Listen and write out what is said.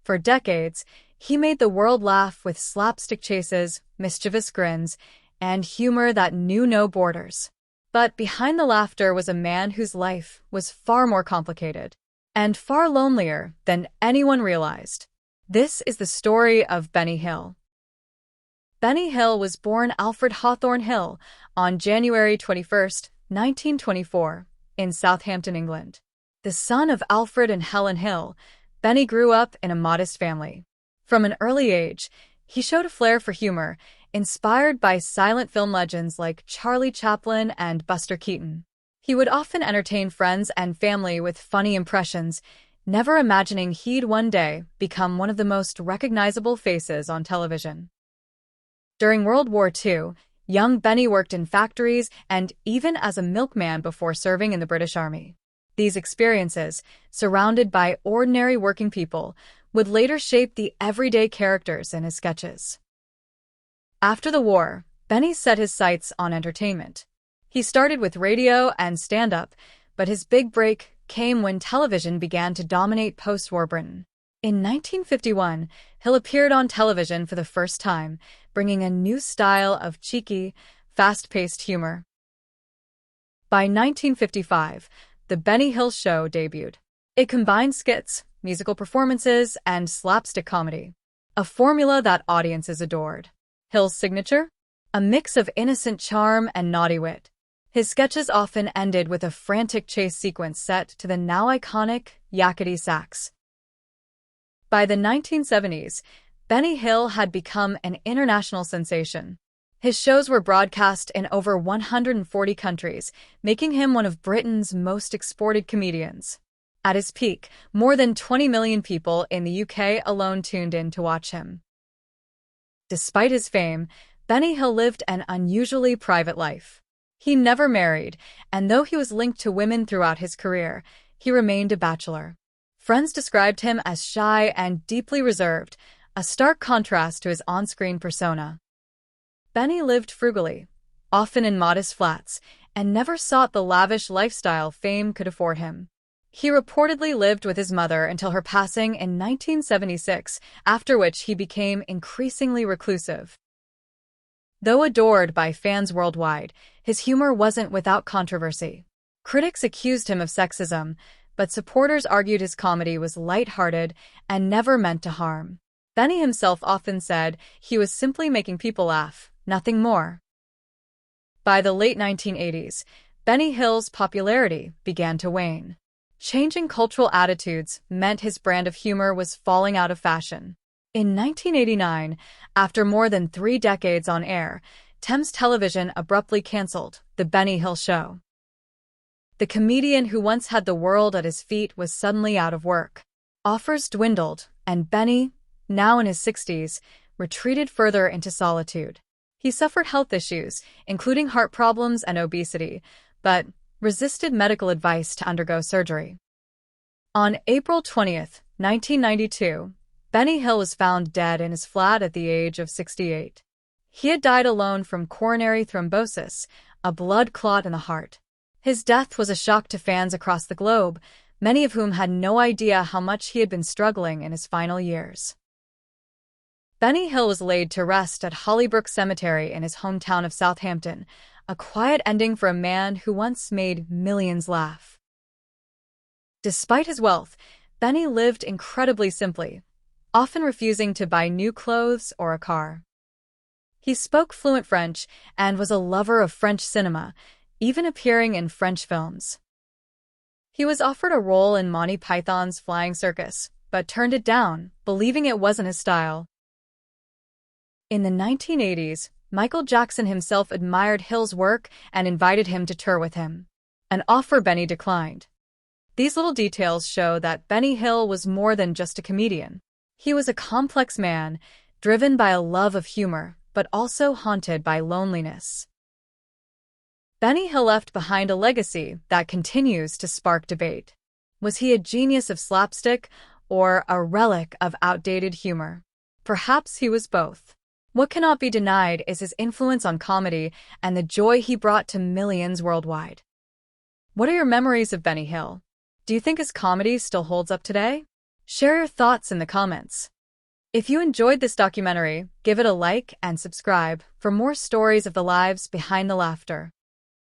For decades, he made the world laugh with slapstick chases, mischievous grins, and humor that knew no borders. But behind the laughter was a man whose life was far more complicated and far lonelier than anyone realized. This is the story of Benny Hill. Benny Hill was born Alfred Hawthorne Hill on January 21, 1924, in Southampton, England. The son of Alfred and Helen Hill, Benny grew up in a modest family. From an early age, he showed a flair for humor, inspired by silent film legends like Charlie Chaplin and Buster Keaton. He would often entertain friends and family with funny impressions, never imagining he'd one day become one of the most recognizable faces on television. During World War II, young Benny worked in factories and even as a milkman before serving in the British Army. These experiences, surrounded by ordinary working people, would later shape the everyday characters in his sketches. After the war, Benny set his sights on entertainment. He started with radio and stand-up, but his big break came when television began to dominate post-war Britain. In 1951, Hill appeared on television for the first time, bringing a new style of cheeky, fast-paced humor. By 1955, The Benny Hill Show debuted. It combined skits, musical performances, and slapstick comedy, a formula that audiences adored. Hill's signature? A mix of innocent charm and naughty wit. His sketches often ended with a frantic chase sequence set to the now iconic yakety sax. By the 1970s, Benny Hill had become an international sensation. His shows were broadcast in over 140 countries, making him one of Britain's most exported comedians. At his peak, more than 20 million people in the UK alone tuned in to watch him. Despite his fame, Benny Hill lived an unusually private life. He never married, and though he was linked to women throughout his career, he remained a bachelor. Friends described him as shy and deeply reserved, a stark contrast to his on-screen persona. Benny lived frugally, often in modest flats, and never sought the lavish lifestyle fame could afford him. He reportedly lived with his mother until her passing in 1976, after which he became increasingly reclusive. Though adored by fans worldwide, his humor wasn't without controversy. Critics accused him of sexism, but supporters argued his comedy was light-hearted and never meant to harm. Benny himself often said he was simply making people laugh, nothing more. By the late 1980s, Benny Hill's popularity began to wane. Changing cultural attitudes meant his brand of humor was falling out of fashion. In 1989, after more than 3 decades on air, Thames Television abruptly canceled The Benny Hill Show. The comedian who once had the world at his feet was suddenly out of work. Offers dwindled, and Benny, now in his 60s, retreated further into solitude. He suffered health issues, including heart problems and obesity, but resisted medical advice to undergo surgery. On April 20th, 1992, Benny Hill was found dead in his flat at the age of 68. He had died alone from coronary thrombosis, a blood clot in the heart. His death was a shock to fans across the globe, many of whom had no idea how much he had been struggling in his final years. Benny Hill was laid to rest at Hollybrook Cemetery in his hometown of Southampton, a quiet ending for a man who once made millions laugh. Despite his wealth, Benny lived incredibly simply, often refusing to buy new clothes or a car. He spoke fluent French and was a lover of French cinema, even appearing in French films. He was offered a role in Monty Python's Flying Circus, but turned it down, believing it wasn't his style. In the 1980s, Michael Jackson himself admired Hill's work and invited him to tour with him, an offer Benny declined. These little details show that Benny Hill was more than just a comedian. He was a complex man, driven by a love of humor, but also haunted by loneliness. Benny Hill left behind a legacy that continues to spark debate. Was he a genius of slapstick or a relic of outdated humor? Perhaps he was both. What cannot be denied is his influence on comedy and the joy he brought to millions worldwide. What are your memories of Benny Hill? Do you think his comedy still holds up today? Share your thoughts in the comments. If you enjoyed this documentary, give it a like and subscribe for more stories of the lives behind the laughter.